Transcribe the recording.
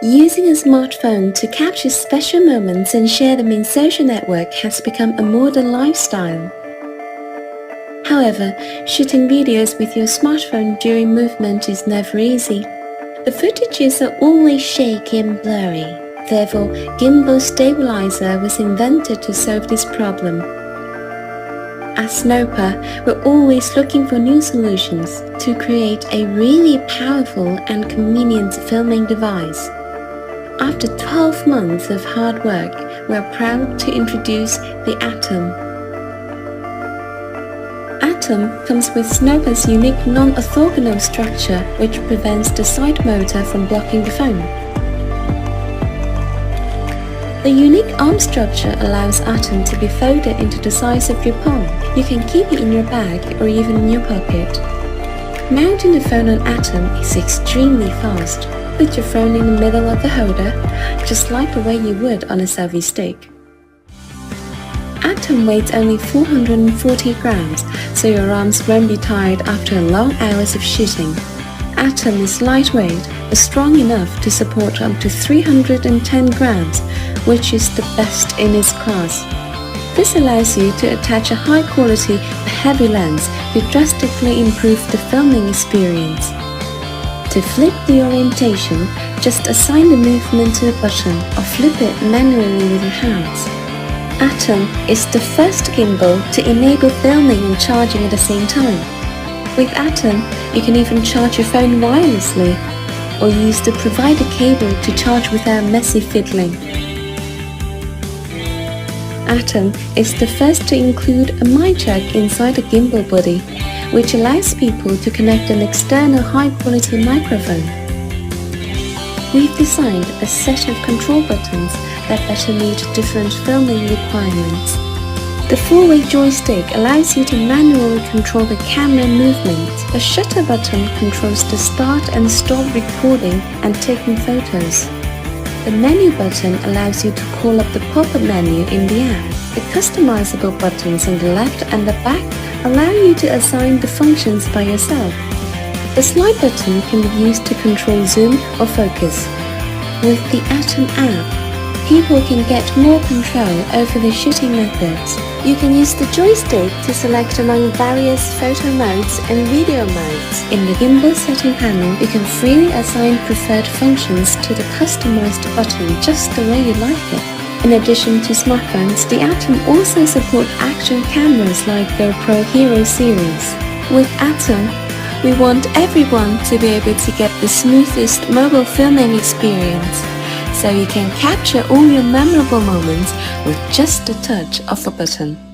Using a smartphone to capture special moments and share them in social network has become a modern lifestyle. However, shooting videos with your smartphone during movement is never easy. The footages are always shaky and blurry. Therefore, gimbal stabilizer was invented to solve this problem. At Snoper, we're always looking for new solutions to create a really powerful and convenient filming device. After 12 months of hard work, we're proud to introduce the Atom. Atom comes with Snoper's unique non-orthogonal structure, which prevents the side motor from blocking the phone. The unique arm structure allows Atom to be folded into the size of your palm. You can keep it in your bag or even in your pocket. Mounting the phone on Atom is extremely fast. Put your phone in the middle of the holder, just like the way you would on a selfie stick. Atom weighs only 440 grams, so your arms won't be tired after long hours of shooting. Atom is lightweight, but strong enough to support up to 310 grams, which is the best in its class. This allows you to attach a high-quality but heavy lens to drastically improve the filming experience. To flip the orientation, just assign the movement to a button or flip it manually with your hands. Atom is the first gimbal to enable filming and charging at the same time. With Atom, you can even charge your phone wirelessly or use the provided cable to charge without messy fiddling. Atom is the first to include a mic jack inside the gimbal body, which allows people to connect an external high-quality microphone. We've designed a set of control buttons that better meet different filming requirements. The four-way joystick allows you to manually control the camera movement. The shutter button controls the start and stop recording and taking photos. The menu button allows you to call up the pop-up menu in the app. The customizable buttons on the left and the back allow you to assign the functions by yourself. The slide button can be used to control zoom or focus. With the Atom app, people can get more control over their shooting methods. You can use the joystick to select among various photo modes and video modes. In the gimbal setting panel, you can freely assign preferred functions to the customized button just the way you like it. In addition to smartphones, the Atom also supports action cameras like GoPro Hero series. With Atom, we want everyone to be able to get the smoothest mobile filming experience, so you can capture all your memorable moments with just the touch of a button.